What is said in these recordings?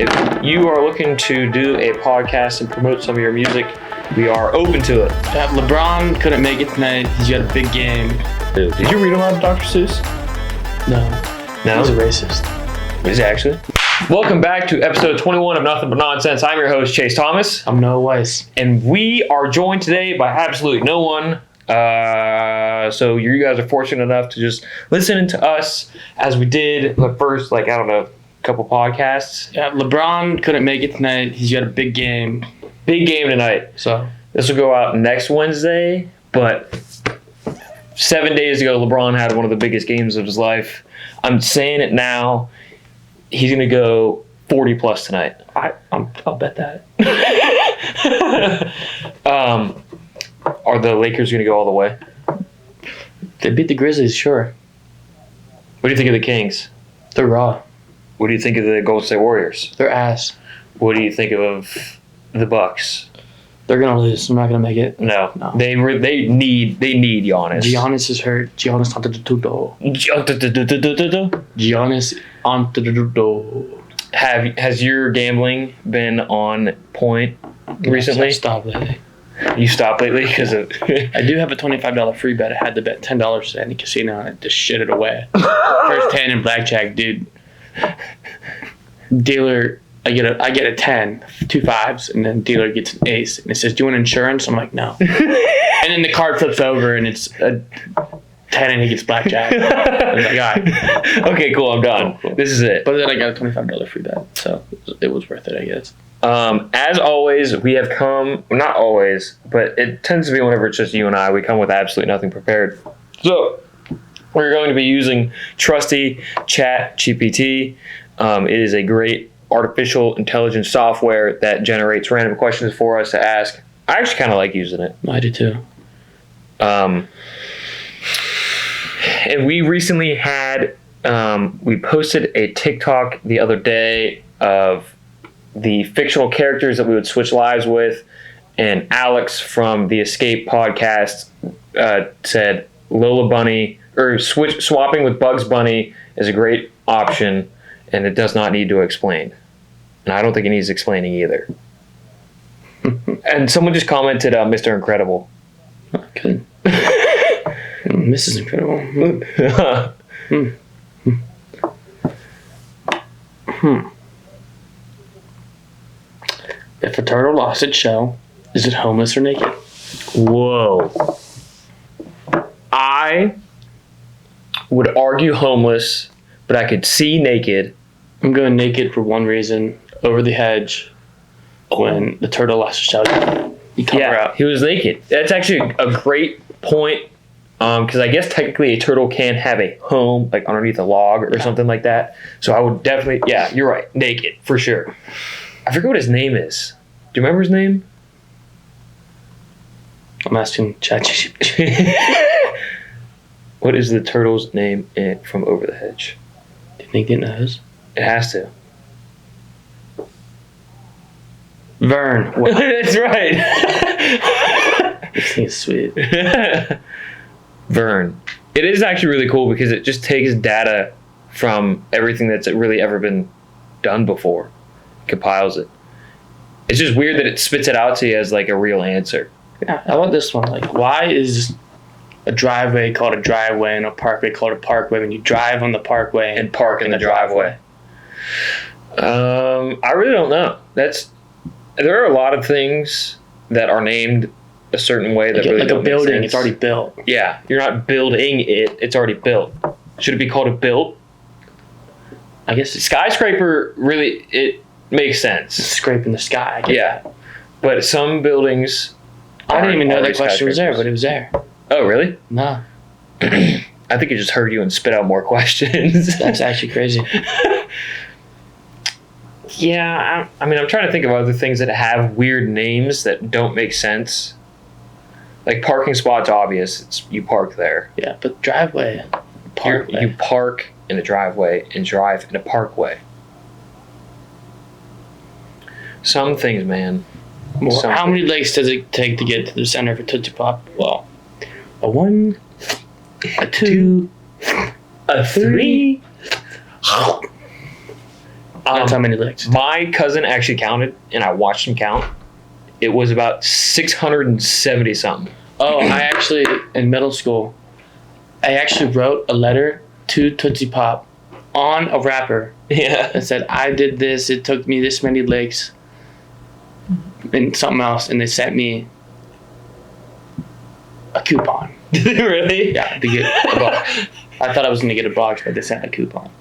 If you are looking to do a podcast and promote some of your music, we are open to it. LeBron couldn't make it tonight. He's got a big game. Did you read a lot of Dr. Seuss? No. No? He's a racist. Is he actually? Welcome back to episode 21 of Nothing But Nonsense. I'm your host, Chase Thomas. I'm Noah Weiss. And we are joined today by absolutely no one. So you guys are fortunate enough to just listen to us as we did the first, couple podcasts. Yeah, LeBron couldn't make it tonight. He's got a big game. Big game tonight. So this will go out next Wednesday, but 7 days ago, LeBron had one of the biggest games of his life. I'm saying it now. He's going to go 40 plus tonight. I'll bet that. Are the Lakers going to go all the way? They beat the Grizzlies, sure. What do you think of the Kings? They're raw. What do you think of the Golden State Warriors? They're ass. What do you think of the Bucks? They're gonna lose. I'm not gonna make it. No. They need Giannis. Giannis is hurt. Giannis Antetokounmpo. Giannis Antetokounmpo. Has your gambling been on point recently? I stopped lately. You stopped lately because of. I do have a $25 free bet. I had to bet $10 at any casino and I just shit it away. First 10 in blackjack, dude. Dealer, I get a 10, 2 5s, and then dealer gets an ace, and it says, "Do you want insurance?" I'm like, "No." And then the card flips over, and it's a 10, and he gets blackjack. I was like, "All right, okay, cool. I'm done. Cool. This is it." But then I got a $25 free bet, so it was worth it, I guess. As always, we have come. Not always, but it tends to be whenever it's just you and I. We come with absolutely nothing prepared. So we're going to be using trusty ChatGPT. It is a great artificial intelligence software that generates random questions for us to ask. I actually kind of like using it. I do too. And we recently had, we posted a TikTok the other day of the fictional characters that we would switch lives with. And Alex from the Escape podcast said Lola Bunny, or swapping with Bugs Bunny is a great option, and it does not need to explain. And I don't think it needs explaining either. And someone just commented, Mr. Incredible. Oh, good. Mrs. Incredible. If a turtle lost its shell, is it homeless or naked? Whoa. I would argue homeless, but I could see naked. I'm going naked for one reason. Over the hedge, when the turtle lost its shell, you cover out. He was naked. That's actually a great point, because I guess technically a turtle can have a home, like underneath a log or something like that. So I would definitely, you're right, naked, for sure. I forget what his name is. Do you remember his name? I'm asking ChatGPT. What is the turtle's name from Over the Hedge? Do you think it knows? It has to. Vern. That's right. This thing is sweet. Vern. It is actually really cool because it just takes data from everything that's really ever been done before, compiles it. It's just weird that it spits it out to you as like a real answer. Yeah, I love this one. Like, why is a driveway called a driveway and a parkway called a parkway when you drive on the parkway and park in the driveway? I really don't know. There are a lot of things that are named a certain way that really like don't a building. make sense. It's already built. Yeah, you're not building it. It's already built. Should it be called a built? I guess it's skyscraper. Really, it makes sense. Scraping the sky. Yeah, but some buildings. I didn't even know that question was there, but it was there. Oh, really? No. I think it just heard you and spit out more questions. That's actually crazy. Yeah, I mean, I'm trying to think of other things that have weird names that don't make sense. Like parking spot's obvious. It's you park there. Yeah, but driveway. Parkway. You park in a driveway and drive in a parkway. Some things, man. Well, how many legs does it take to get to the center of a Tootsie Pop? Well, a 1, a 2, a 3. That's how many licks. My cousin actually counted, and I watched him count. It was about 670 something. Oh, I actually, in middle school, I actually wrote a letter to Tootsie Pop on a wrapper. Yeah. And said, I did this, it took me this many licks, and something else, and they sent me a coupon. Really? Yeah, to get a box. I thought I was going to get a box, but they sent a coupon.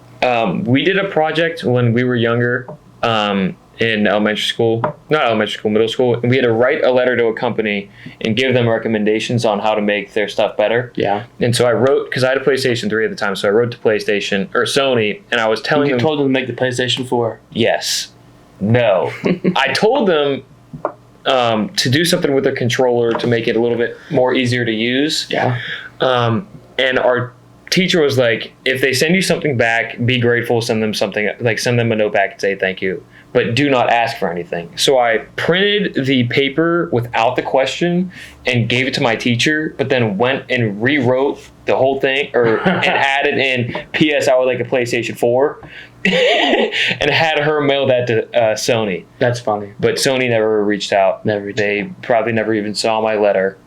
We did a project when we were younger in elementary school, not elementary school, middle school, and we had to write a letter to a company and give them recommendations on how to make their stuff better. Yeah. And so I wrote, because I had a PlayStation 3 at the time, so I wrote to PlayStation, or Sony, and I was telling them... You told them to make the PlayStation 4. Yes. No. I told them to do something with their controller to make it a little bit more easier to use. Yeah. And our teacher was like, if they send you something back, be grateful, send them something, like send them a note back and say thank you, but do not ask for anything. So I printed the paper without the question and gave it to my teacher, but then went and rewrote the whole thing and added in, P.S. I would like a PlayStation 4 and had her mail that to Sony. That's funny. But Sony never reached out. They probably never even saw my letter.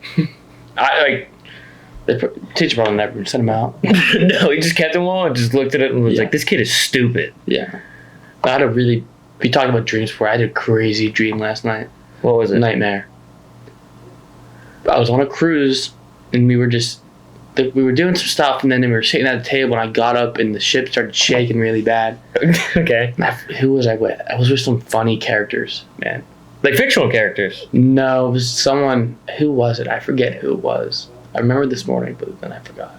The teacher probably never sent him out. No, he just kept them all and just looked at it and was like, this kid is stupid. Yeah. I had a really... We talked about dreams before. I had a crazy dream last night. What was it? Nightmare. I was on a cruise, and we were doing some stuff, and then we were sitting at a table, and I got up, and the ship started shaking really bad. Okay. Who was I with? I was with some funny characters, man. Like fictional characters? No, it was someone... Who was it? I forget who it was. I remember this morning, but then I forgot.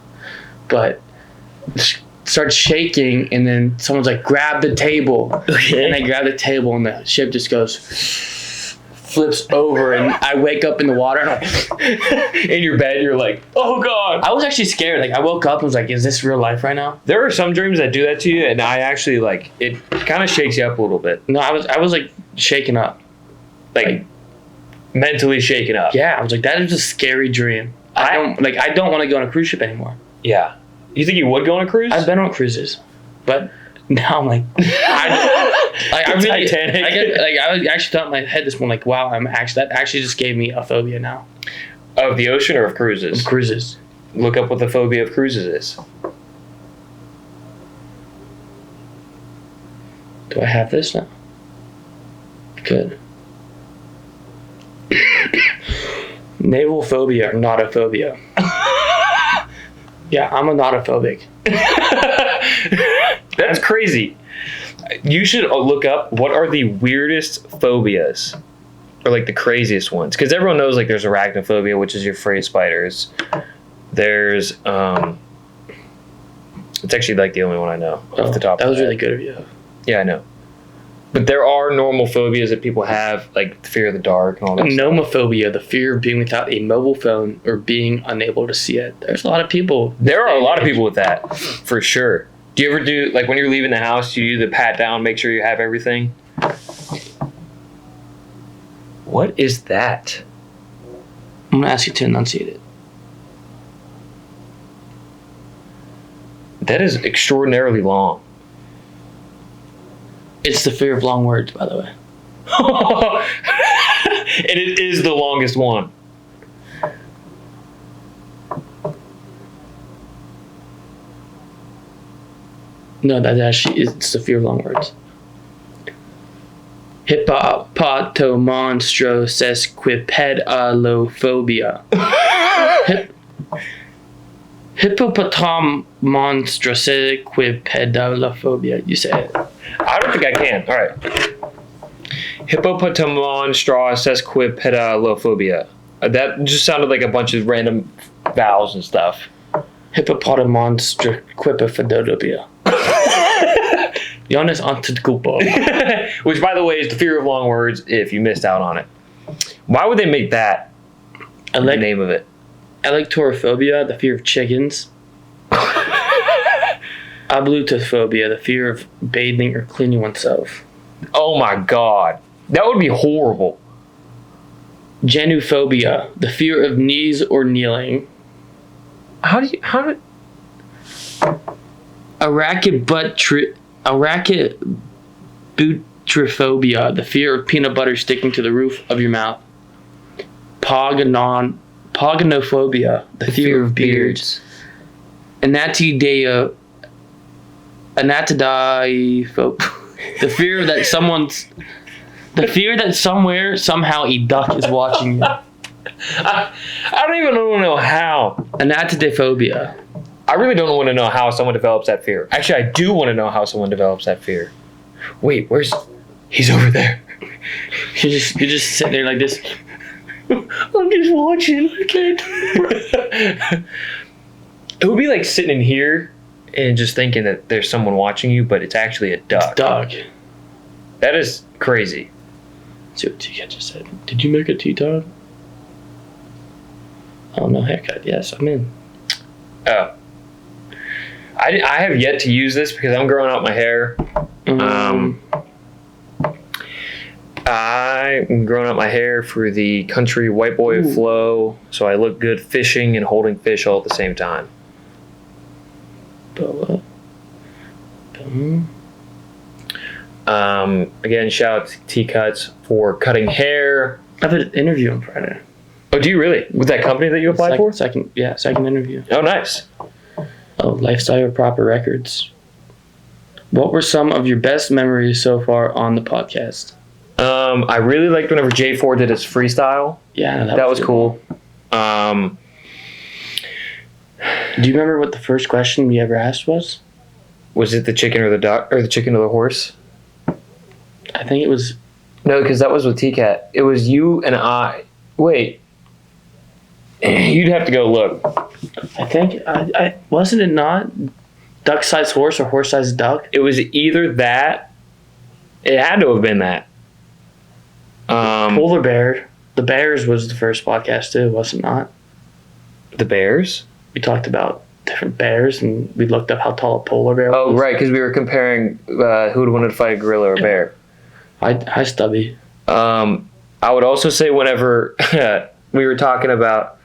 But starts shaking, and then someone's like, grab the table. Okay. And I grab the table, and the ship just goes, flips over, and I wake up in the water, and in your bed, you're like, oh God. I was actually scared. Like, I woke up and was like, is this real life right now? There are some dreams that do that to you, and I actually, like, it kind of shakes you up a little bit. No, I was like, shaken up. Like mentally shaken up. Yeah, I was like, that is a scary dream. I don't want to go on a cruise ship anymore. Yeah. You think you would go on a cruise? I've been on cruises, but now I'm like, I really, Titanic. I actually thought in my head this morning, like, wow, that actually just gave me a phobia now. Of the ocean or of cruises? Of cruises. Look up what the phobia of cruises is. Do I have this now? Good. Naval phobia or nautophobia. Yeah, I'm a nautophobic. That's crazy. You should look up what are the weirdest phobias, or like the craziest ones, because everyone knows like there's arachnophobia, which is you're afraid of spiders. There's it's actually like the only one I know off the top. That was really good of you. Yeah, I know. But there are normal phobias that people have, like the fear of the dark and all that. Nomophobia, the fear of being without a mobile phone or being unable to see it. There's a lot of people. There are a lot of people with that, for sure. Do you ever do, like when you're leaving the house, do you do the pat down, make sure you have everything? What is that? I'm going to ask you to enunciate it. That is extraordinarily long. It's the fear of long words, by the way. And it is the longest one. No, that actually is. It's the fear of long words. Hippopotomonstrosequipedalophobia. Hippopotomonstrosequipedalophobia. You say it. I don't think I can. All right. Hippopotomonstrosequipedalophobia. That just sounded like a bunch of random vowels and stuff. Hippopotomonstrosequipedalophobia. Jonas Antetokounmpo. Which, by the way, is the fear of long words if you missed out on it. Why would they make that the name of it? Electorophobia, the fear of chickens. Ablutophobia, the fear of bathing or cleaning oneself. Oh my God. That would be horrible. Genuphobia, the fear of knees or kneeling. Butyrophobia, the fear of peanut butter sticking to the roof of your mouth. Poganophobia, the fear of beards. Anatidaephobia, the fear that somewhere, somehow, a duck is watching you. I don't even want to know how. Anatidaephobia. I really don't want to know how someone develops that fear. Actually, I do want to know how someone develops that fear. Wait, he's over there. You're just sitting there like this. I'm just watching. I can't. It would be like sitting in here and just thinking that there's someone watching you, but it's actually a duck. Dog. That is crazy. See what T-Cat just said. Did you make a T-Dog? Oh, no haircut. Yes, I'm in. Oh. I have yet to use this because I'm growing out my hair. I'm growing out my hair for the country white boy flow, so I look good fishing and holding fish all at the same time. Again, shout out to T-Cuts for cutting hair. I have an interview on Friday. Oh, do you really? With that company that you applied for? Second interview. Oh, nice. Oh, Lifestyle Proper Records. What were some of your best memories so far on the podcast? I really liked whenever J4 did his freestyle. Yeah, that was cool. Do you remember what the first question we ever asked was? Was it the chicken or the duck, or the chicken or the horse? I think it was... No, because that was with T-Cat. It was you and I. Wait. You'd have to go look. I think... I wasn't it not duck-sized horse or horse-sized duck? It was either that. It had to have been that. Polar bear. The Bears was the first podcast too, was it not? The Bears? We talked about different bears and we looked up how tall a polar bear was. Oh, right, because we were comparing who would want to fight a gorilla or a bear. Hi, Stubby. I would also say whenever we were talking about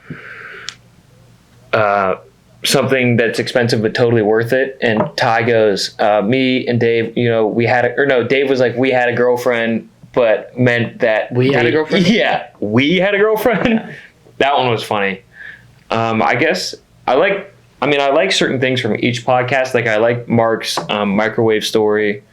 something that's expensive but totally worth it, and Ty goes, me and Dave, Dave was like, we had a girlfriend, but meant that we had a girlfriend? Yeah, we had a girlfriend. Yeah. That one was funny. I guess I like certain things from each podcast. Like I like Mark's microwave story.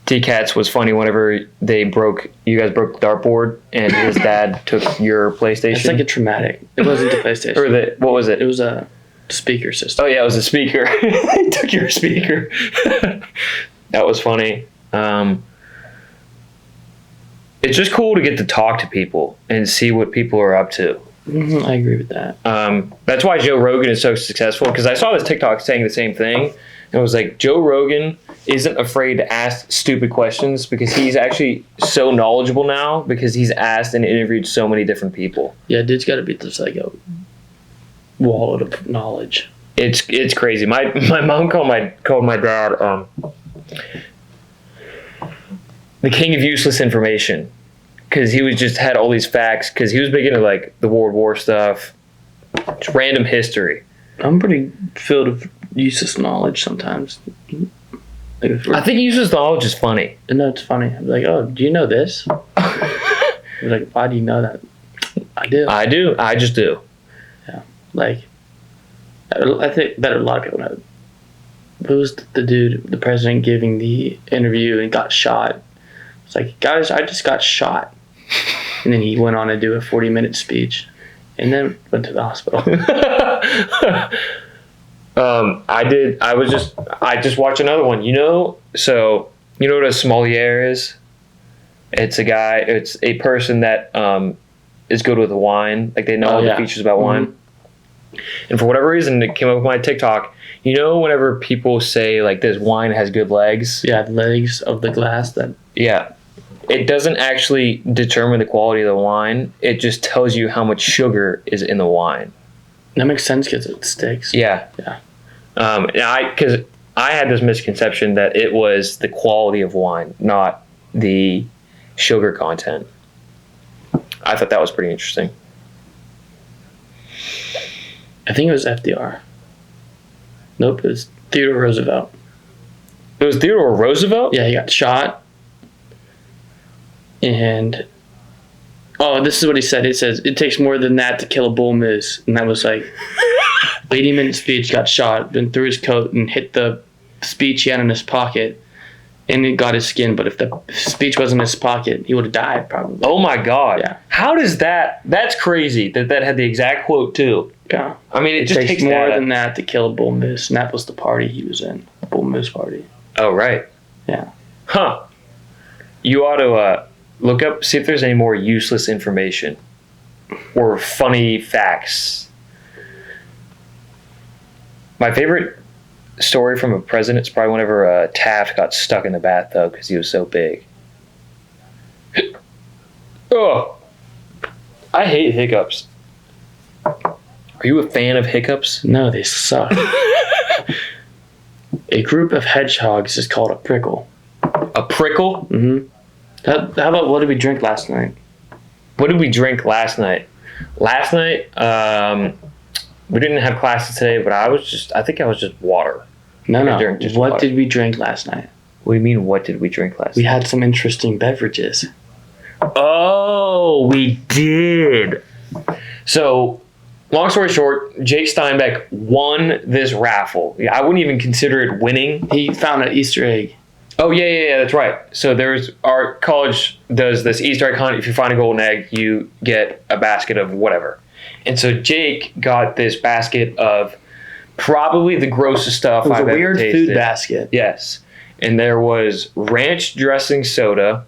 T-Cats was funny whenever you guys broke the dartboard and his dad took your PlayStation. It's like a traumatic. It wasn't the PlayStation. Or what was it? It was a speaker system. Oh yeah, it was a speaker. He took your speaker. That was funny. It's just cool to get to talk to people and see what people are up to. Mm-hmm, I agree with that. That's why Joe Rogan is so successful, because I saw this TikTok saying the same thing, and it was like, Joe Rogan isn't afraid to ask stupid questions because he's actually so knowledgeable now because he's asked and interviewed so many different people. Yeah, dude's got to be just like a wallet of knowledge. It's crazy. My mom called my dad the king of useless information, because he was just had all these facts, because he was big into like the World War stuff, just random history. I'm pretty filled with useless knowledge sometimes. I think useless knowledge is funny. No, it's funny. I'm like, oh, do you know this? I was like, why do you know that? I do. I just do. Yeah. Like, I think that a lot of people know. Who was the dude, the president, giving the interview and got shot? It's like, guys, I just got shot. And then he went on to do a 40-minute speech and then went to the hospital. I just watched another one. So you know what a sommelier is? It's a person that is good with wine. Like they know all the features about wine. And for whatever reason, it came up with my TikTok. Whenever people say like this wine has good legs. Yeah, the legs of the glass. Yeah. It doesn't actually determine the quality of the wine. It just tells you how much sugar is in the wine. That makes sense because it sticks. Yeah. Yeah. Because I had this misconception that it was the quality of wine, not the sugar content. I thought that was pretty interesting. I think it was FDR. Nope, it was Theodore Roosevelt. It was Theodore Roosevelt? Yeah, he got shot. And this is what he said. It says it takes more than that to kill a bull moose, and that was like 80-minute speech. Got shot, then threw his coat and hit the speech he had in his pocket, and it got his skin. But if the speech wasn't in his pocket, he would have died probably. Oh my God! Yeah. How does that? That's crazy. That had the exact quote too. Yeah. I mean, it just takes more than that to kill a bull moose, and that was the party he was in. Bull moose party. Oh right. Yeah. Huh. You ought to look up, see if there's any more useless information or funny facts. My favorite story from a president is probably whenever Taft got stuck in the bathtub because he was so big. Oh, I hate hiccups. Are you a fan of hiccups? No, they suck. A group of hedgehogs is called a prickle. A prickle? Mm-hmm. How about what did we drink last night? What did we drink last night? Last night, we didn't have classes today, but I think I was just water. No. Just What water. did we drink last night? What do you mean, what did we drink last We night? had some interesting beverages. Oh, we did. So, long story short, Jake Steinbeck won this raffle. I wouldn't even consider it winning. He found an Easter egg. Oh, yeah, that's right. So our college does this Easter egg hunt. If you find a golden egg, you get a basket of whatever. And so Jake got this basket of probably the grossest stuff It was I've a ever weird tasted. food basket. Yes. And there was ranch dressing soda,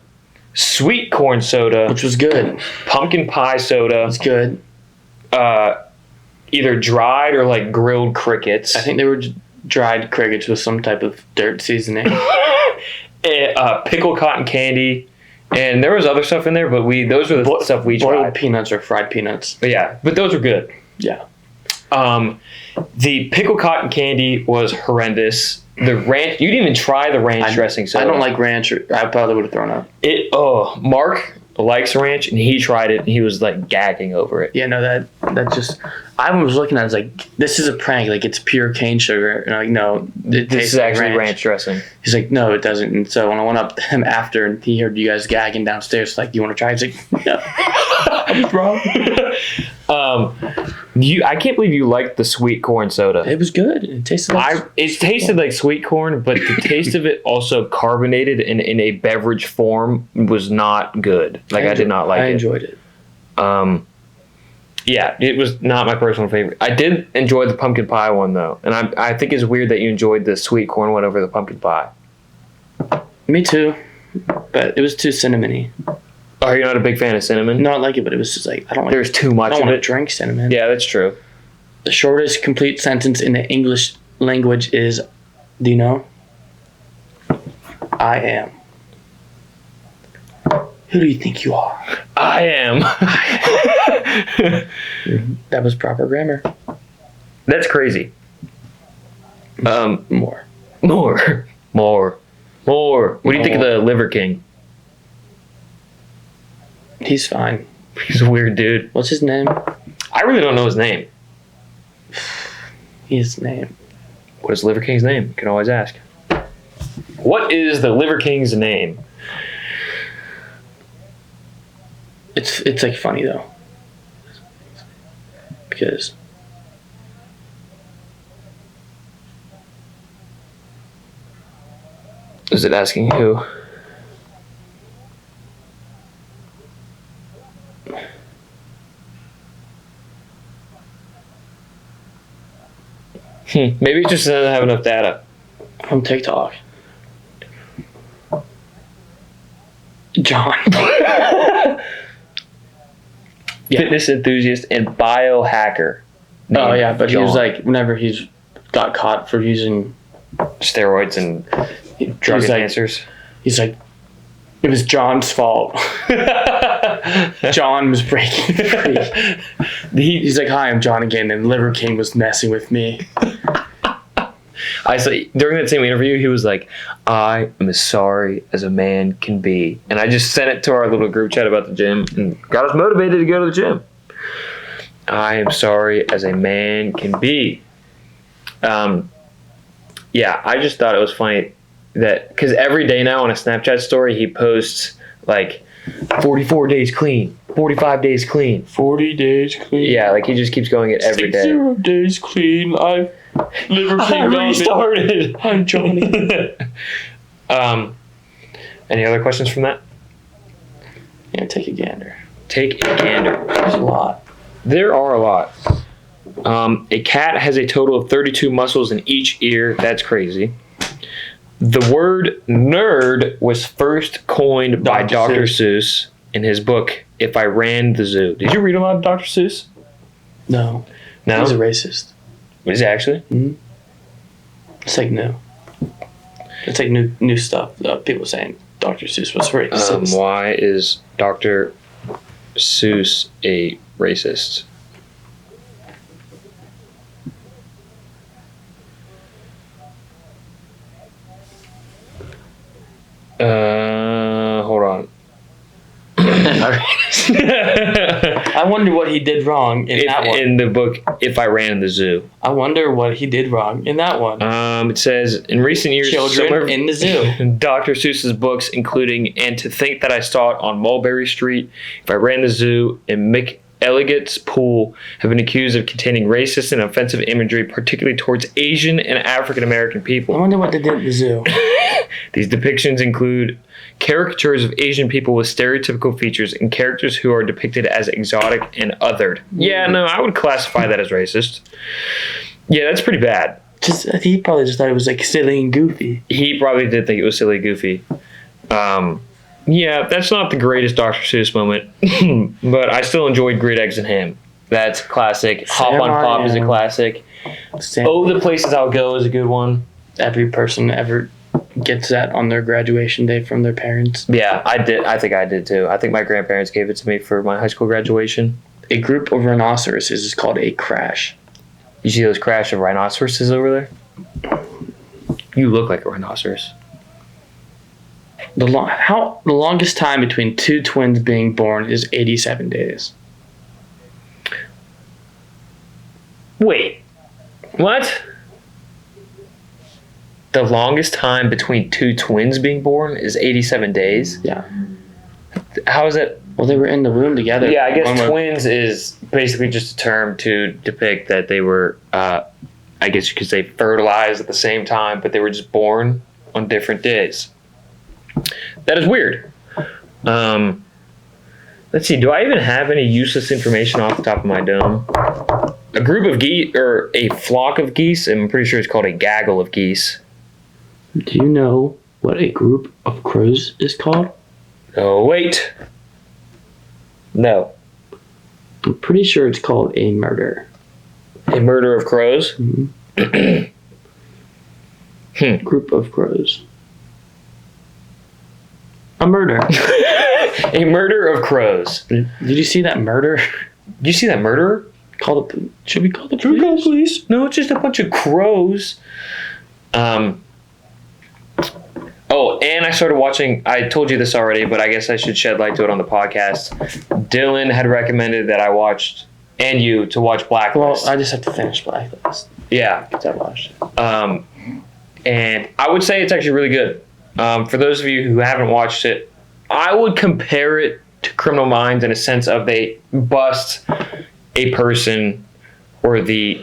sweet corn soda, Which was good. pumpkin pie soda, It's good. either dried or like grilled crickets. I think they were dried crickets with some type of dirt seasoning. Pickled cotton candy, and there was other stuff in there, but those were the stuff we Boiled tried. peanuts or fried peanuts. But those were good. Yeah. The pickled cotton candy was horrendous. The ranch, you didn't even try the ranch dressing soda. I don't like ranch. I probably would have thrown up. Mark likes ranch, and he tried it, and he was like gagging over it. Yeah, no, that just. I was looking at it, I was like, this is a prank. Like, it's pure cane sugar. And I'm like, no, it This tastes is like actually ranch dressing. He's like, no, it doesn't. And so when I went up to him after and he heard you guys gagging downstairs, like, do you want to try? He's like, no. I was wrong. I can't believe you liked the sweet corn soda. It was good. It tasted like. It tasted like sweet corn, but the taste of it also carbonated and in a beverage form was not good. Like I did not like it. I enjoyed it. Yeah, it was not my personal favorite. I did enjoy the pumpkin pie one though, and I think it's weird that you enjoyed the sweet corn one over the pumpkin pie. Me too, but it was too cinnamony. Are you not a big fan of cinnamon? No, I like it, but it was just like I don't like. There's too much I don't of want to it. drink cinnamon. Yeah, that's true. The shortest complete sentence in the English language is, do you know? I am. Who do you think you are? I am. That was proper grammar. That's crazy. More. More. What do you think of the Liver King? He's fine. He's a weird dude. What's his name? I really don't know his name. His name. What is Liver King's name? You can always ask. What is the Liver King's name? It's like funny though. Because Is it asking who? Maybe it just doesn't have enough data. on TikTok. John. Yeah. Fitness enthusiast and biohacker. Oh yeah, but he was John. like, whenever he's got caught for using Steroids and drug he's like, enhancers. he's like, it was John's fault. John was breaking free. He's like, hi, I'm John again, and Liver King was messing with me. I say during that same interview, he was like, "I am as sorry as a man can be," and I just sent it to our little group chat about the gym and got us motivated to go to the gym. I am sorry as a man can be. Yeah, I just thought it was funny that because every day now on a Snapchat story he posts like 44 days clean, 45 days clean, 40 days clean. Yeah, like he just keeps going it every day. 0 days clean. I've I restarted. I'm Johnny. Any other questions from that? Yeah, take a gander. Take a gander. There's a lot. There are a lot. A cat has a total of 32 muscles in each ear. That's crazy. The word nerd was first coined by Dr. Seuss in his book, If I Ran the Zoo. Did you read a lot of Dr. Seuss? No. No? He's a racist. Is he actually? Mm-hmm. It's like new. It's like new stuff. People saying Dr. Seuss was racist. Why is Dr. Seuss a racist? Hold on. I wonder what he did wrong in that one. In the book, If I Ran the Zoo. I wonder what he did wrong in that one. It says, in recent years, Children in the zoo. Dr. Seuss's books, including And to Think That I Saw It on Mulberry Street, If I Ran the Zoo, and Mick Elligott's Pool, have been accused of containing racist and offensive imagery, particularly towards Asian and African American people. I wonder what they did at the zoo. These depictions include caricatures of Asian people with stereotypical features and characters who are depicted as exotic and othered. Yeah, no, I would classify that as racist. Yeah, that's pretty bad. He probably just thought it was like silly and goofy. He probably did think it was silly, goofy. Yeah, that's not the greatest Dr. Seuss moment, but I still enjoyed Green Eggs and Ham. That's classic. Hop on Pop is a classic. Oh, The Places I'll Go is a good one. Every person ever gets that on their graduation day from their parents. Yeah, I did. I think I did too. I think my grandparents gave it to me for my high school graduation. A group of rhinoceroses is called a crash. You see those crash of rhinoceroses over there? You look like a rhinoceros. The longest time between two twins being born is 87 days. Wait, what? The longest time between two twins being born is 87 days? Yeah. How is it? Well, they were in the womb together. Yeah, I guess twins is basically just a term to depict that they were, I guess you could say fertilized at the same time, but they were just born on different days. That is weird. Let's see, do I even have any useless information off the top of my dome? A group of geese, or a flock of geese, I'm pretty sure it's called a gaggle of geese. Do you know what a group of crows is called? Oh, wait. No. I'm pretty sure it's called a murder. A murder of crows? Mm-hmm. Group of crows. A murder. A murder of crows. Did you see that murder? Did you see that murderer? Should we call the police? No, it's just a bunch of crows. Oh, and I started watching, I told you this already, but I guess I should shed light to it on the podcast. Dylan had recommended that I watched, and you, to watch Blacklist. Well, I just have to finish Blacklist. Yeah. Because I watched it. And I would say it's actually really good. For those of you who haven't watched it, I would compare it to Criminal Minds in a sense of they bust a person or the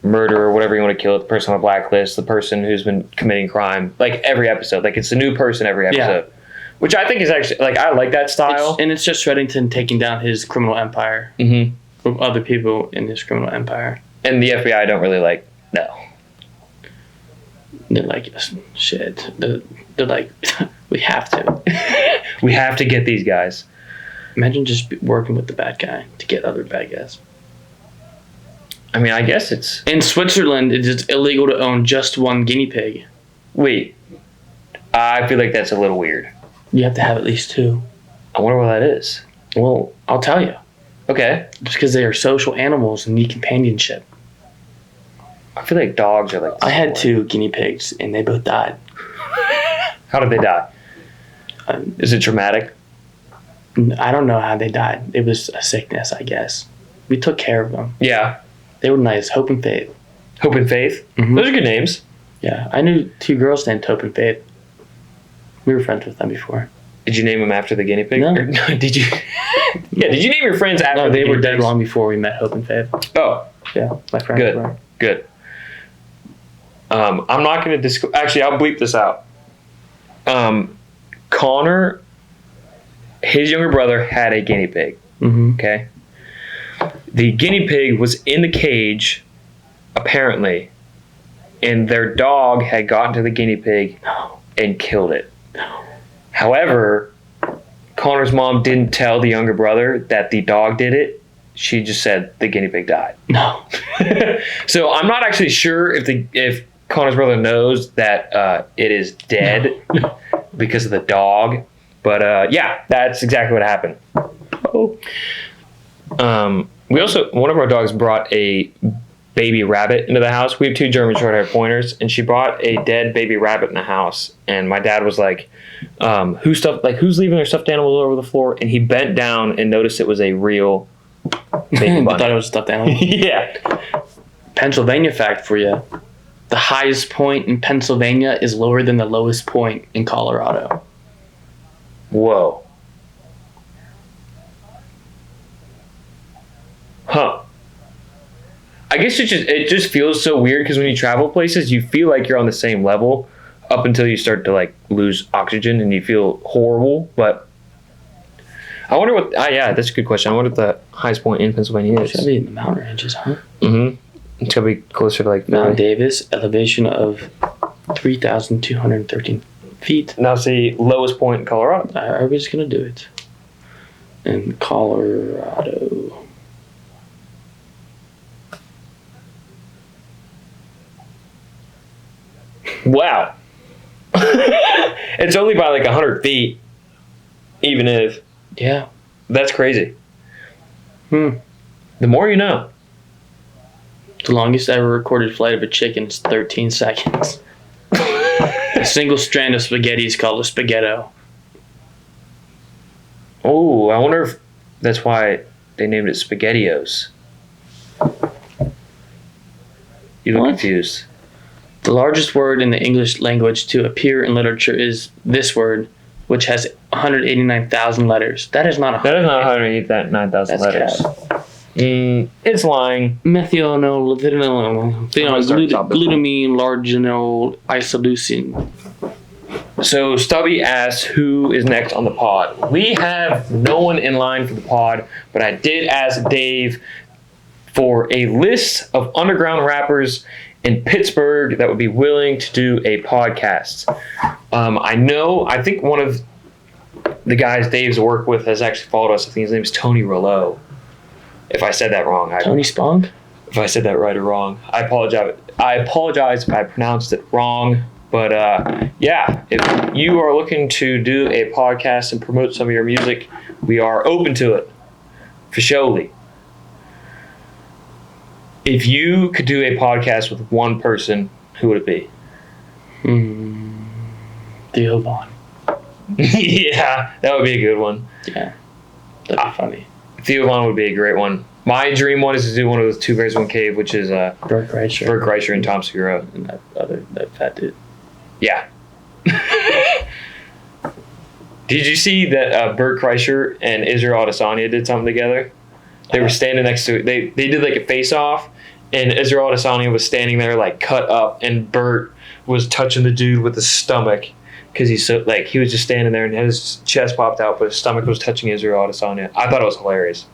murderer, whatever you want to kill it, the person on a blacklist, the person who's been committing crime, like every episode. Like it's a new person every episode. Yeah. Which I think is actually, like, I like that style. And it's just Reddington taking down his criminal empire. Mm-hmm. With other people in his criminal empire. And the FBI don't really like, no. They're like, shit. They're like, we have to. We have to get these guys. Imagine just working with the bad guy to get other bad guys. I mean, I guess it's... In Switzerland, it is illegal to own just one guinea pig. Wait. I feel like that's a little weird. You have to have at least two. I wonder what that is. Well, I'll tell you. Okay. Just because they are social animals and need companionship. I feel like dogs are like... I had two guinea pigs, and they both died. How did they die? Is it traumatic? I don't know how they died. It was a sickness, I guess. We took care of them. Yeah. They were nice. Hope and Faith. Hope and Faith? Mm-hmm. Those are good names. Yeah. I knew two girls named Hope and Faith. We were friends with them before. Did you name them after the guinea pig? No. Or, did you? Yeah. Did you name your friends after? No, they the were guinea dead pigs? long before we met Hope and Faith. Oh, Yeah, my friends good. were. Good. I'm not going to actually, I'll bleep this out. Connor, his younger brother, had a guinea pig. Mm-hmm. Okay. The guinea pig was in the cage, apparently, and their dog had gotten to the guinea pig and killed it. However, Connor's mom didn't tell the younger brother that the dog did it. She just said the guinea pig died. No. So I'm not actually sure if Connor's brother knows that it is dead because of the dog. But yeah, that's exactly what happened. Oh. We also, one of our dogs brought a baby rabbit into the house. We have 2 German short-haired pointers, and she brought a dead baby rabbit in the house. And my dad was like, who's leaving their stuffed animals all over the floor? And he bent down and noticed it was a real baby I bunny. thought it was a stuffed animal. Yeah. Pennsylvania fact for you. The highest point in Pennsylvania is lower than the lowest point in Colorado. Whoa. Huh. I guess it just feels so weird because when you travel places, you feel like you're on the same level up until you start to like lose oxygen and you feel horrible. But I wonder what. Yeah, that's a good question. I wonder what the highest point in Pennsylvania It's is. gotta be in the mountain ranges, huh? Mm-hmm. It's gotta be closer to like Mount 50. Davis, elevation of 3,213 feet. Now it's the lowest point in Colorado. Everybody's gonna do it. In Colorado. Wow. It's only by like 100 feet, even if. Yeah. That's crazy. Hmm. The more you know. The longest ever recorded flight of a chicken is 13 seconds. A single strand of spaghetti is called a spaghetto. Oh, I wonder if that's why they named it SpaghettiOs. You look What? confused. The largest word in the English language to appear in literature is this word, which has 189,000 letters. That is not That is not 189,000 That's letters. cap. It's lying. Methionol, start this one. glutamine, larginol, isoleucine. So Stubby asks who is next on the pod. We have no one in line for the pod, but I did ask Dave for a list of underground rappers in Pittsburgh that would be willing to do a podcast. I think one of the guys Dave's worked with has actually followed us. I think his name is Tony Rollo. If I said that wrong, Tony Spong? if I said that right or wrong, I apologize. I apologize if I pronounced it wrong. But yeah, if you are looking to do a podcast and promote some of your music, we are open to it. For surely. If you could do a podcast with one person, who would it be? Theo Vaughn. Yeah, that would be a good one. Yeah. That'd be funny. Theo Vaughn would be a great one. My dream one is to do one of those 2 Bears, 1 Cave, which is Burke Reicher. Burke Reicher and Tom Segura. And that fat dude. Yeah. Did you see that Burke Kreischer and Israel Adesanya did something together? They were standing next to it. They did like a face-off, and Israel Adesanya was standing there like cut up, and Burt was touching the dude with his stomach because he's so like he was just standing there and his chest popped out, but his stomach was touching Israel Adesanya. I thought it was hilarious.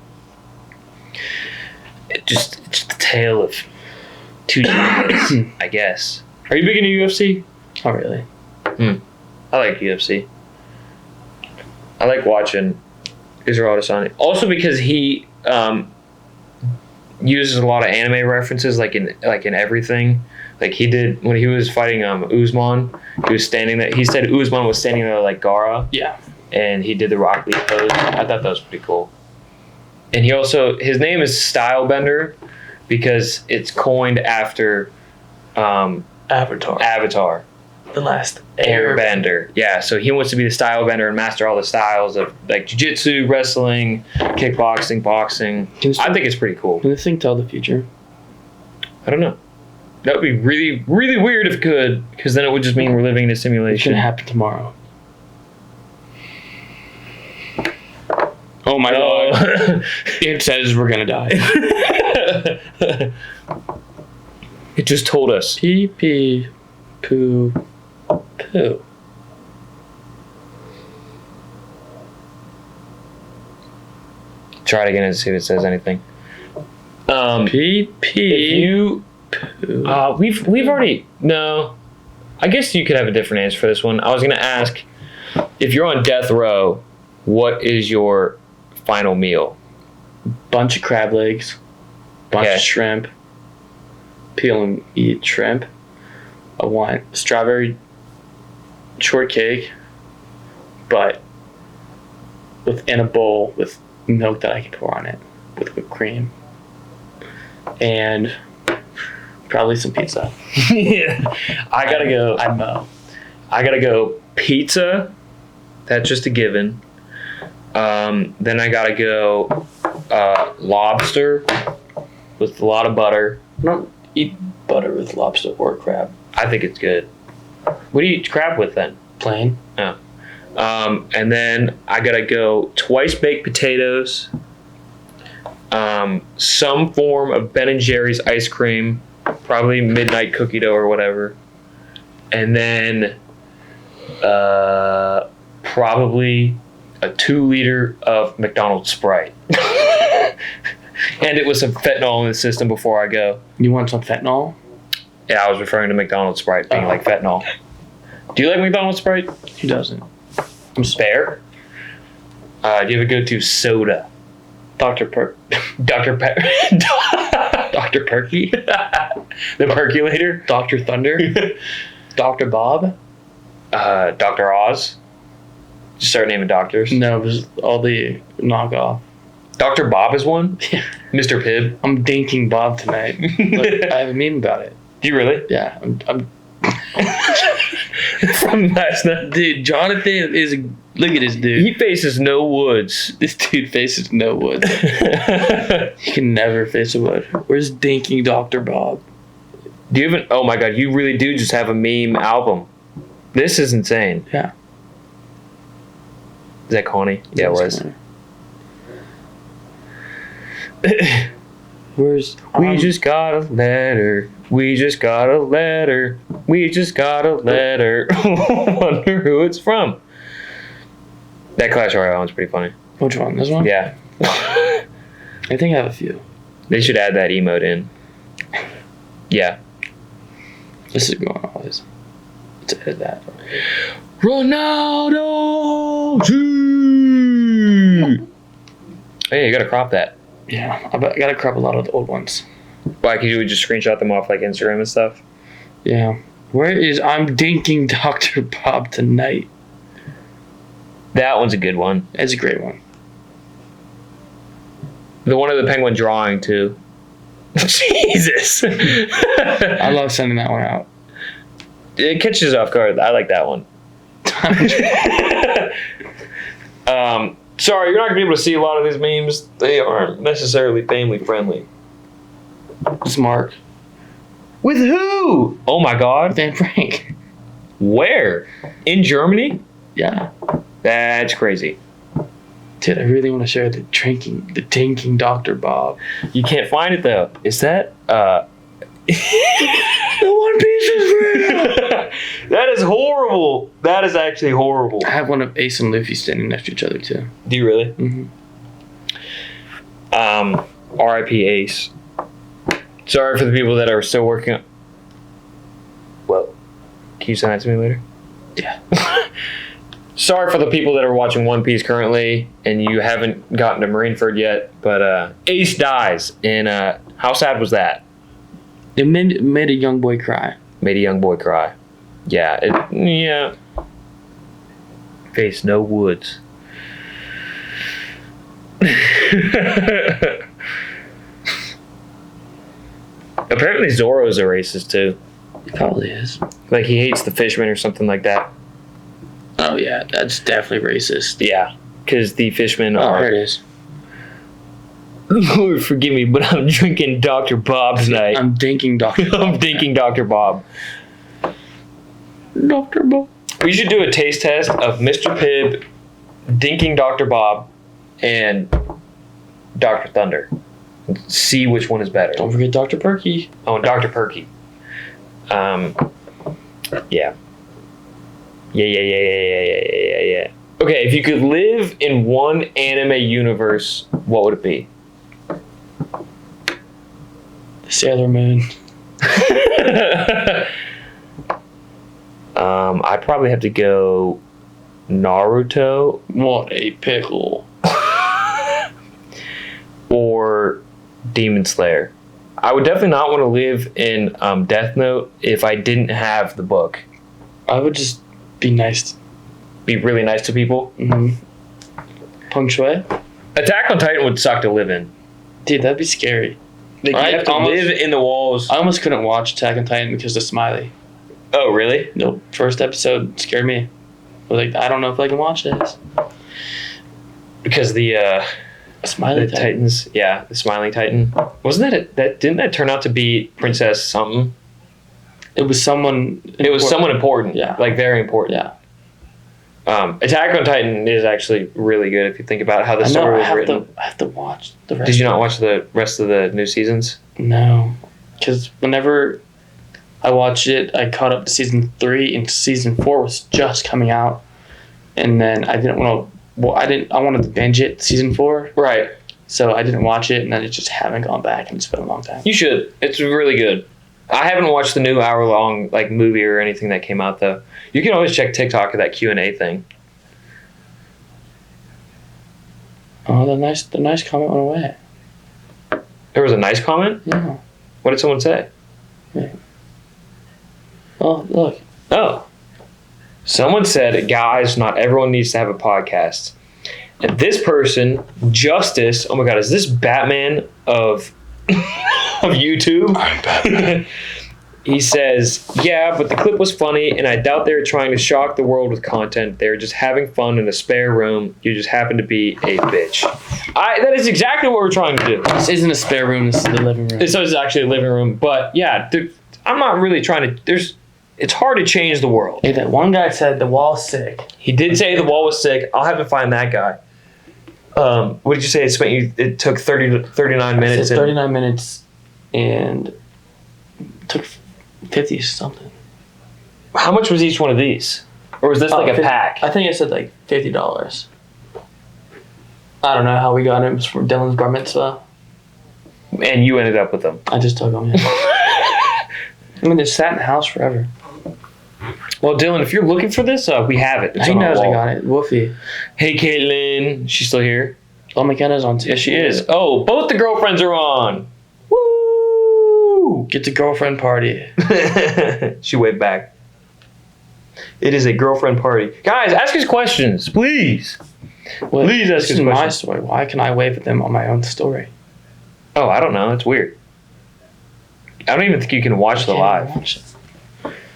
It's just a tale of 2 geniuses, I guess. Are you big into UFC? Oh, really? I like UFC. I like watching Israel Adesanya. Also because he uses a lot of anime references, like in everything. Like he did when he was fighting Usman. He was standing there. He said Usman was standing there like Gara. Yeah. And he did the Rock Lee pose. I thought that was pretty cool. And he also, his name is Stylebender because it's coined after Avatar. The last Airbender. Yeah, so he wants to be the style bender and master all the styles of like jiu-jitsu, wrestling, kickboxing, boxing. I think it's pretty cool. Can this thing tell the future? I don't know. That would be really, really weird if it could, because then it would just mean we're living in a It's simulation. gonna happen tomorrow. Oh my god. It says we're gonna die. It just told us. Pee pee poo poo. Try it again and see if it says anything. Pee pee poo. We've already no. I guess you could have a different answer for this one. I was gonna ask, if you're on death row, what is your final meal? Bunch of crab legs, bunch of shrimp, peel and eat shrimp. I want strawberry shortcake, but within a bowl with milk that I can pour on it with whipped cream, and probably some pizza. Yeah, I gotta go. I know. I gotta go pizza. That's just a given. Then I gotta go lobster with a lot of butter. I don't eat butter with lobster or crab. I think it's good. What do you eat crab with then? Plain. Oh. And then I gotta go twice baked potatoes, some form of Ben and Jerry's ice cream, probably midnight cookie dough or whatever, and then probably a 2-liter of McDonald's Sprite. And it was some fentanyl in the system before I go. You want some fentanyl? Yeah, I was referring to McDonald's Sprite being like fentanyl. Do you like McDonald's Sprite? Who doesn't? I'm spare. Do you have a go-to soda? Dr. Perk. Dr. Dr. Perky? The percolator? Dr. Thunder. Dr. Bob. Dr. Oz. Just start naming doctors. No, it was all the knockoff. Dr. Bob is one? Yeah. Mr. Pibb? I'm dinking Bob tonight. Look, I have a meme about it. Do you really? Yeah, I'm From last night. Dude, Jonathan is look at this dude. He faces no woods. This dude faces no woods. He can never face a wood. Where's dinking Dr. Bob? Do you even? Oh my god, you really do just have a meme album. This is insane. Yeah. Is that Connie? Yeah, it was. Where's We just got a letter. We just got a letter. We just got a letter. Wonder who it's from. That Clash Royale one's pretty funny. which one? This one? Yeah. I think I have a few. They should add that emote in. Yeah. This is going always. Let's edit that. Ronaldo! G! Hey, you gotta crop that. Yeah, I gotta crop a lot of the old ones. Why? Because you would just screenshot them off like Instagram and stuff? Yeah. Where is I'm dinking Dr. Bob tonight? That one's a good one. It's a great one. The one of the penguin drawing, too. Jesus! I love sending that one out. It catches off guard. I like that one. Sorry, you're not going to be able to see a lot of these memes. They aren't necessarily family friendly. It's Mark. With who? Oh my god. Dan Frank. Where? In Germany? Yeah. That's crazy. Dude, I really want to share the dinking Dr. Bob. You can't find it though. Is that The One Piece is real! That is horrible. That is actually horrible. I have one of Ace and Luffy standing next to each other too. Do you really? Mm-hmm. R.I.P. Ace. Sorry for the people that are still working on... Well, can you send that to me later? Yeah. Sorry for the people that are watching One Piece currently and you haven't gotten to Marineford yet, but Ace dies, and how sad was that? It made a young boy cry. Made a young boy cry. Yeah, yeah. Face no woods. Apparently Zoro's a racist too. He probably is. Like he hates the fishermen or something like that. Oh yeah, that's definitely racist. Yeah, because the fishermen Oh, are... there it is. Lord forgive me, but I'm drinking Dr. Bob tonight. I'm dinking Dr. Bob. I'm dinking Dr. Bob. Dr. Bob. We should do a taste test of Mr. Pibb dinking Dr. Bob and Dr. Thunder. See which one is better. Don't forget Dr. Perky. Oh, and Dr. Perky. Yeah. Yeah. Okay, if you could live in one anime universe, what would it be? Sailor Moon. I'd probably have to go Naruto. What a pickle. Or Demon Slayer. I would definitely not want to live in Death Note if I didn't have the book. I would just be nice. Be really nice to people. Mm-hmm. Punctuate. Attack on Titan would suck to live in. Dude, that'd be scary. Like, you have to live in the walls. I almost couldn't watch Attack on Titan because of Smiley. Oh, really? Nope. First episode scared me. I was like, I don't know if I can watch this. Because the Smiley Titans, yeah, the Smiling Titan. Wasn't that didn't that turn out to be Princess something? It was someone. It was someone important. Yeah. Like very important. Yeah. Attack on Titan is actually really good if you think about how the story was written. I have to watch the rest. Did you not watch the rest of the new seasons? No. Because whenever I watched it, I caught up to season 3 and season 4 was just coming out. And then I didn't want to. Well, I wanted to binge it, season 4. Right. So I didn't watch it, and then I just haven't gone back, and it's been a long time. You should. It's really good. I haven't watched the new hour-long like movie or anything that came out though. You can always check TikTok at that Q&A thing. Oh, the nice comment went away. There was a nice comment? Yeah. What did someone say? Yeah. Oh, look. Oh. Someone said, guys, not everyone needs to have a podcast. And this person, Justice, oh my God, is this Batman of YouTube? I'm Batman. He says, yeah, but the clip was funny, and I doubt they were trying to shock the world with content. They were just having fun in a spare room. You just happen to be a bitch. That is exactly what we're trying to do. This isn't a spare room. This is the living room. So it's actually a living room. But yeah, I'm not really trying to... It's hard to change the world. Hey, that one guy said the wall's sick. He did say the wall was sick. I'll have to find that guy. What did you say? It took 30 to 39 minutes. 39 minutes and took 50 something. How much was each one of these? Or was this like a pack? I think it said like $50. I don't know how we got it. It was for Dylan's bar mitzvah. And you ended up with them. I just took them, yeah. I mean, they sat in the house forever. Well, Dylan, if you're looking for this, we have it. It's He on our knows I wall. got it. Woofy. Hey, Caitlin. She's still here? Oh, McKenna's on too. Yeah, she is. Oh, both the girlfriends are on. Woo! Get the girlfriend party. She waved back. It is a girlfriend party. Guys, ask us questions, please. Well, Please ask this us is my questions. story. Why can I wave at them on my own story? Oh, I don't know. It's weird. I don't even think you can watch the I can't live. watch it.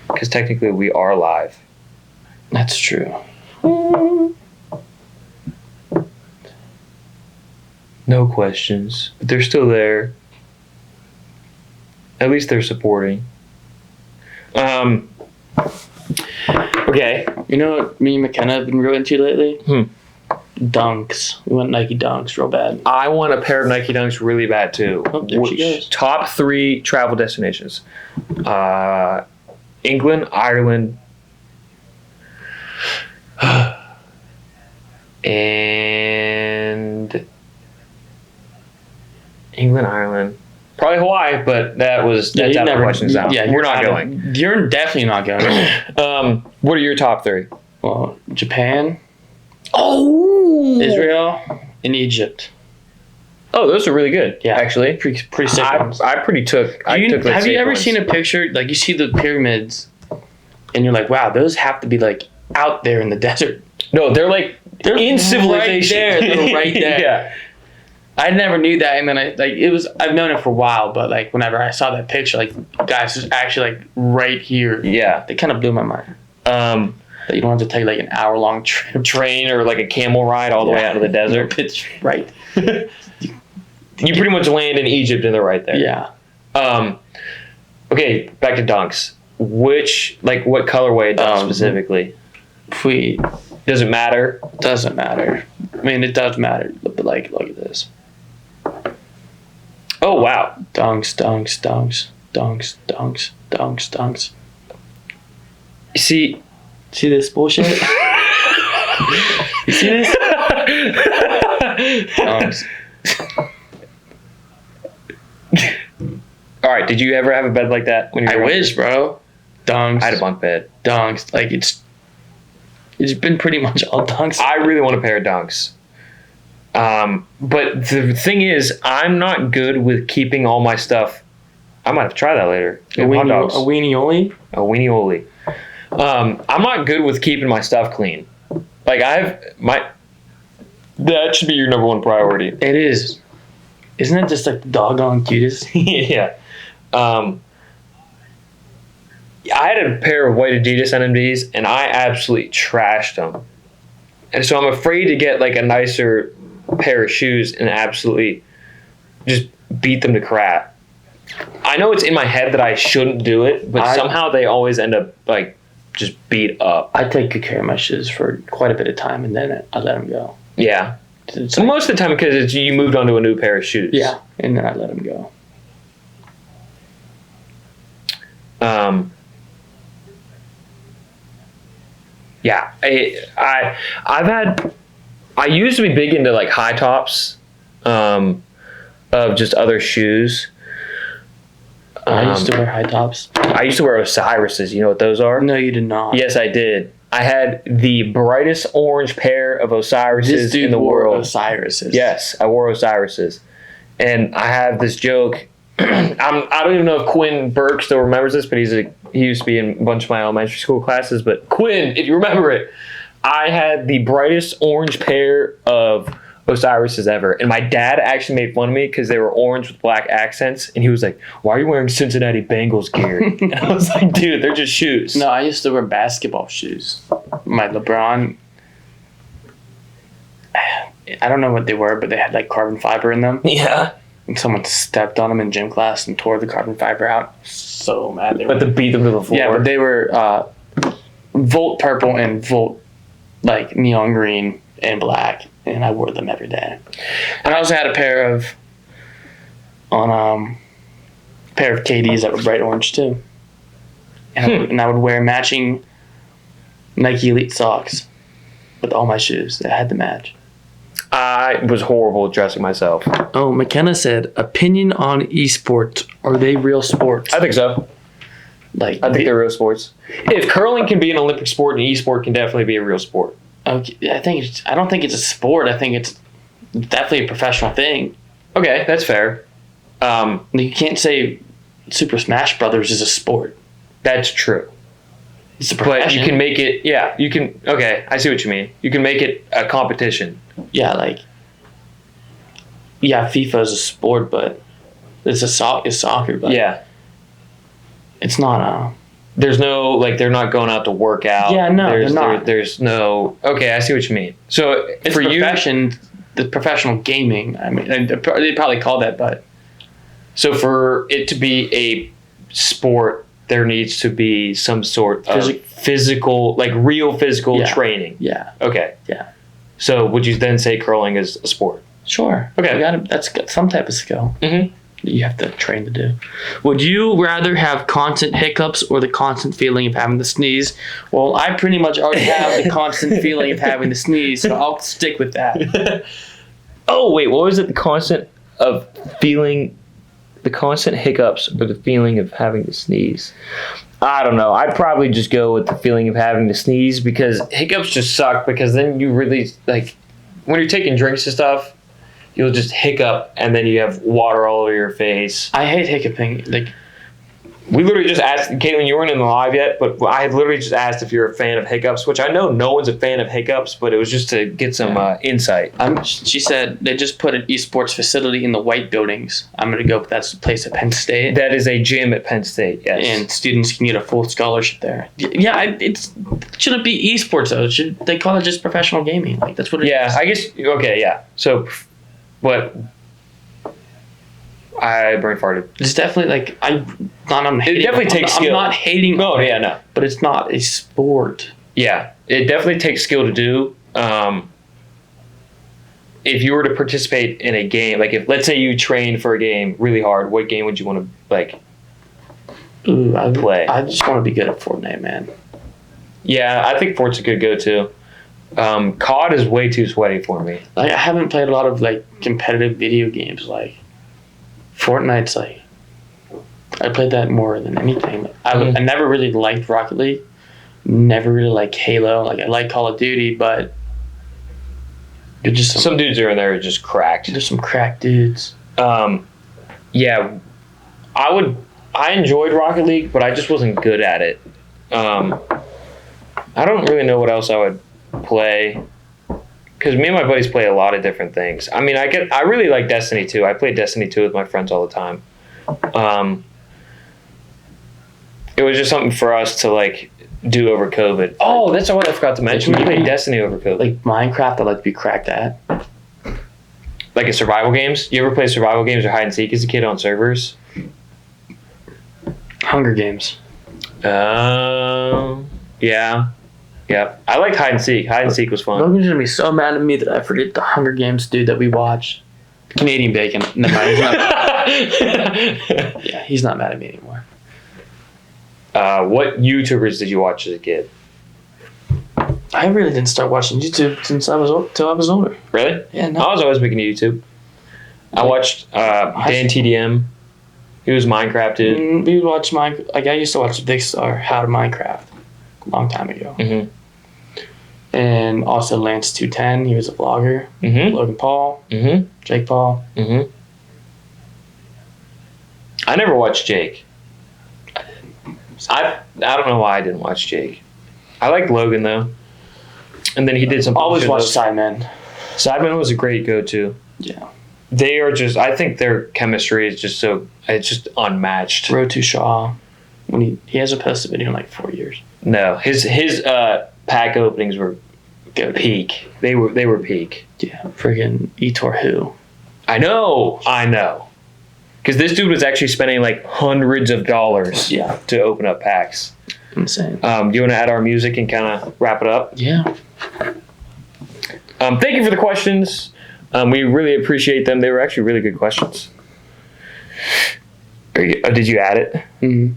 Because technically we are live. That's true. No questions. But they're still there. At least they're supporting. Okay. You know what me and McKenna have been real into lately? Dunks. We went Nike Dunks real bad. I want a pair of Nike Dunks really bad too. Oh, there she goes. Top 3 travel destinations. England, Ireland, and England, Ireland. Probably Hawaii, but that's out of questions now. Yeah, we're not going. You're definitely not going. What are your top 3? Well, Japan, Oh, Israel, and Egypt. Oh, those are really good. Yeah. actually, Pretty sick ones. I took. Have you safe ever ones. seen a picture, like you see the pyramids, and you're like, wow, those have to be like out there in the desert. No, they're like They're in civilization. Right there. They're right there. Yeah. I never knew that, and then I've known it for a while, but like whenever I saw that picture, like guys, it's actually like right here. Yeah. It kind of blew my mind. That you don't have to take like an hour-long trip. Train or like a camel ride all the way out to the desert. It's right. You pretty much land in Egypt and they're right there. Yeah. Okay, back to dunks. What colorway dunk specifically? Does it matter? Doesn't matter. I mean, it does matter, but like, look at this. Oh, wow. Dunks, dunks, dunks, dunks, dunks, dunks, dunks. See this bullshit? You see this? Dunks. All right, did you ever have a bed like that when you were I younger? wish, bro. Dunks. I had a bunk bed. Dunks. Like, it's been pretty much all dunks. I really want a pair of dunks. But the thing is, I'm not good with keeping all my stuff. I might have to try that later. A weenie-oli? A weenie-oli. I'm not good with keeping my stuff clean. Like, that should be your number one priority. It is. Isn't it just like the doggone cutest? Yeah. I had a pair of white Adidas NMDs, and I absolutely trashed them. And so I'm afraid to get like a nicer pair of shoes and absolutely just beat them to crap. I know it's in my head that I shouldn't do it, but somehow they always end up like just beat up. I take good care of my shoes for quite a bit of time, and then I let them go. Yeah. It's So like, most of the time because you moved on to a new pair of shoes. yeah, and then I let them go. Yeah, I used to be big into like high tops, of just other shoes. I used to wear high tops. I used to wear Osiris's. You know what those are? No, you did not. Yes, I did. I had the brightest orange pair of Osiris's This dude in the wore world. Osiris's. Yes, I wore Osiris's, and I have this joke. I don't even know if Quinn Burke still remembers this, but he used to be in a bunch of my elementary school classes. But Quinn, if you remember it, I had the brightest orange pair of Osiris's ever, and my dad actually made fun of me because they were orange with black accents, and he was like, "Why are you wearing Cincinnati Bengals gear?" And I was like, "Dude, they're just shoes." No, I used to wear basketball shoes. My LeBron. I don't know what they were, but they had like carbon fiber in them. Yeah. And someone stepped on them in gym class and tore the carbon fiber out. So mad they were. But to beat them to the floor. Yeah, but they were Volt purple and Volt like neon green and black, and I wore them every day. And I also had a pair of KDs that were bright orange too. And I would wear matching Nike Elite socks with all my shoes that had to match. I was horrible at dressing myself. Oh, McKenna said, opinion on esports. Are they real sports? I think so. Like, I think they're real sports. If curling can be an Olympic sport, an e-sport can definitely be a real sport. Okay, I don't think it's a sport. I think it's definitely a professional thing. Okay, that's fair. You can't say Super Smash Brothers is a sport. That's true. It's a But profession. you can make it, yeah, you can, okay, I see what you mean. You can make it a competition. Yeah, like, yeah, FIFA is a sport, but it's soccer, but Yeah. it's not There's no, like, they're not going out to work out. Yeah, no, they're not. There's no, okay, I see what you mean. So it's for you, profession, the professional gaming. I mean, they probably call that, but so for it to be a sport, there needs to be some sort of physical, like real physical training. yeah, Okay. yeah. So would you then say curling is a sport? Sure. Okay. That's got some type of skill. Mm-hmm. That you have to train to do. Would you rather have constant hiccups or the constant feeling of having to sneeze? Well, I pretty much already have the constant feeling of having to sneeze, so I'll stick with that. Oh, wait, what was it? The constant hiccups or the feeling of having to sneeze? I don't know. I'd probably just go with the feeling of having to sneeze because hiccups just suck because then you really, like, when you're taking drinks and stuff, you'll just hiccup and then you have water all over your face. I hate hiccuping. Like, we literally just asked, Caitlin, you weren't in the live yet, but I had literally just asked if you're a fan of hiccups, which I know no one's a fan of hiccups, but it was just to get some insight. she said they just put an esports facility in the white buildings. I'm going to go with that place at Penn State. That is a gym at Penn State, yes. And students can get a full scholarship there. Yeah, it shouldn't be esports, though. They call it just professional gaming. Like, that's what it is. Yeah, I guess, okay, yeah. So, but I brain farted. It's definitely like I'm hating. It definitely takes skill. I'm not hating. No, on it, yeah, no. But it's not a sport. Yeah, it definitely takes skill to do. If you were to participate in a game, like if let's say you train for a game really hard, what game would you want to like play? I just want to be good at Fortnite, man. Yeah, I think Fort's a good go-to. COD is way too sweaty for me. Like I haven't played a lot of like competitive video games. Like Fortnite's like I played that more than anything. I never really liked Rocket League. Never really liked Halo. Like I like Call of Duty, but you're just some dudes are in there are just cracked. There's some cracked dudes. Yeah, I enjoyed Rocket League, but I just wasn't good at it. I don't really know what else I would play because me and my buddies play a lot of different things. I mean, I really like Destiny 2. I play Destiny 2 with my friends all the time. It was just something for us to like do over COVID. Oh, that's what I forgot to mention. We played Destiny over COVID. Like Minecraft, I like to be cracked at. Like in survival games? You ever play survival games or hide and seek as a kid on servers? Hunger Games. Yeah. Yeah. I liked hide and seek. Hide and seek was fun. Logan's gonna be so mad at me that I forget the Hunger Games dude that we watched. Canadian Bacon. Never mind. Yeah, he's not mad at me anymore. What YouTubers did you watch as a kid? I really didn't start watching YouTube till I was older. Really? Yeah, no. I was always making YouTube. I watched Dan TDM. He was Minecraft dude. We would watch I used to watch Big Star How to Minecraft a long time ago. Mm-hmm. And also Lance 210. He was a vlogger. Mm-hmm. Logan Paul. Mm-hmm. Jake Paul. Mm-hmm. I never watched Jake. I don't know why I didn't watch Jake. I like Logan though. And then he did some. Always watch Sidemen. Sidemen was a great go-to. Yeah. They are just. I think their chemistry is just so. It's just unmatched. Road to Shaw. When he hasn't posted a video in like 4 years. No, his pack openings were peak. They were peak. Yeah, friggin' Etor who? I know. Because this dude was actually spending like hundreds of dollars. Yeah. To open up packs. Insane. Do you want to add our music and kind of wrap it up? Yeah. Thank you for the questions. We really appreciate them. They were actually really good questions. Did you add it? Mm-hmm.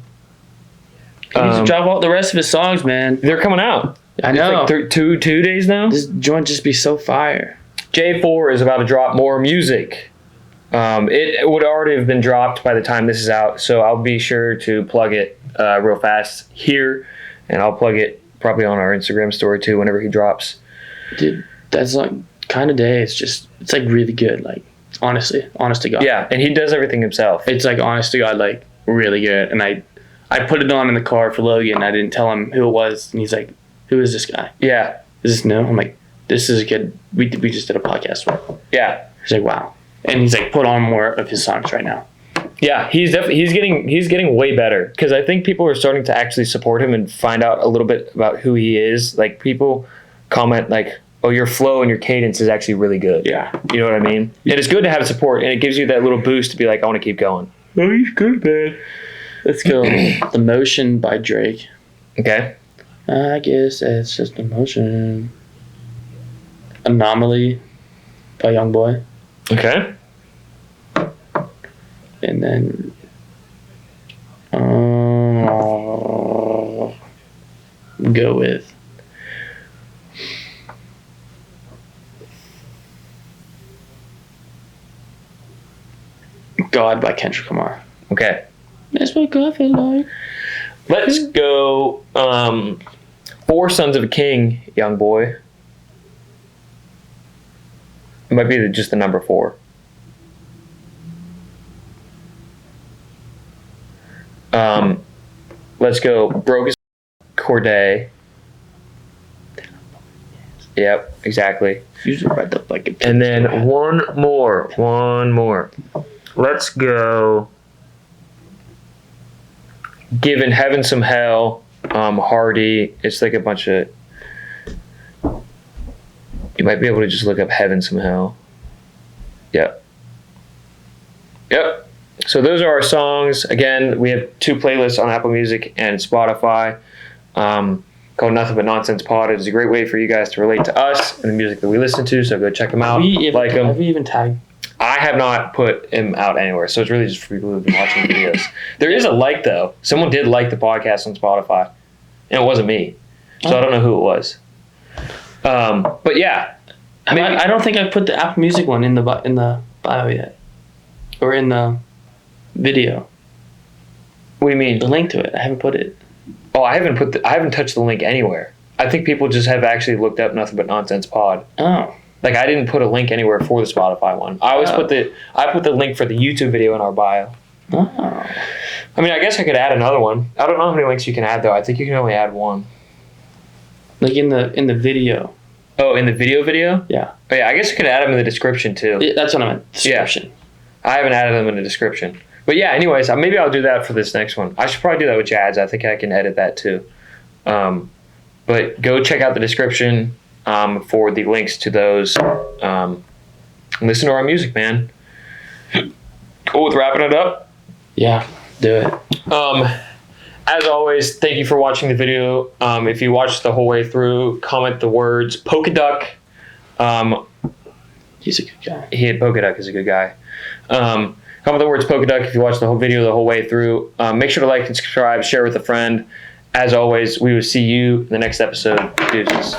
He needs to drop all the rest of his songs, man. They're coming out. I know. It's like two days now. This joint just be so fire. J4 is about to drop more music. It would already have been dropped by the time this is out, so I'll be sure to plug it real fast here, and I'll plug it probably on our Instagram story too whenever he drops. Dude, that's like kind of day. It's like really good. Like honestly, honest to God. Yeah, and he does everything himself. It's like honest to God, like really good. And I put it on in the car for Logan. I didn't tell him who it was, and he's like, "Who is this guy? Yeah, is this new?" I'm like, "This is a kid we just did a podcast with." Yeah, he's like, "Wow." And he's like, put on more of his songs right now. Yeah, he's getting way better because I think people are starting to actually support him and find out a little bit about who he is. Like people comment like, "Oh, your flow and your cadence is actually really good." Yeah, you know what I mean. And it's good to have support, and it gives you that little boost to be like, "I want to keep going." Oh, he's good, man. Let's go. The Motion by Drake. Okay. I guess it's just Emotion. Anomaly by Youngboy. Okay. And then go with God by Kendrick Lamar. Okay. That's what God feel like. Let's go 4 Sons of a King, Youngboy. It might be just the number 4. Let's go Broke as Corday. Yep, exactly. Usually right up like a. And then one more. Let's go Giving Heaven Some Hell. Hardy. It's like a bunch of. You might be able to just look up Heaven Some Hell. Yep. So those are our songs. Again, we have 2 playlists on Apple Music and Spotify. called Nothing But Nonsense Pod. It is a great way for you guys to relate to us and the music that we listen to, so go check them out. Have we even tagged? I have not put him out anywhere, so it's really just for people who've been watching the videos. There is a like, though. Someone did like the podcast on Spotify, and it wasn't me, so I don't know who it was. But yeah. I don't think I put the Apple Music one in the bio yet. Or in the video. What do you mean? The link to it. I haven't put it. Oh, I haven't touched the link anywhere. I think people just have actually looked up Nothing But Nonsense Pod. Oh. Like, I didn't put a link anywhere for the Spotify one. I always put the link for the YouTube video in our bio. Oh. I mean, I guess I could add another one. I don't know how many links you can add, though. I think you can only add one. Like in the video. Oh, in the video? Yeah. Oh, yeah, I guess you could add them in the description, too. Yeah, that's what I meant. Description. Yeah. I haven't added them in the description. But yeah, anyways, maybe I'll do that for this next one. I should probably do that with Jads. I think I can edit that too. But go check out the description for the links to those. Listen to our music, man. Cool with wrapping it up? Yeah, do it. As always, thank you for watching the video. If you watched the whole way through, comment the words Polka Duck. He's a good guy. Polka Duck is a good guy. Comment the words Polka Duck if you watch the whole video the whole way through. Make sure to like and subscribe, share with a friend. As always, we will see you in the next episode. Deuces.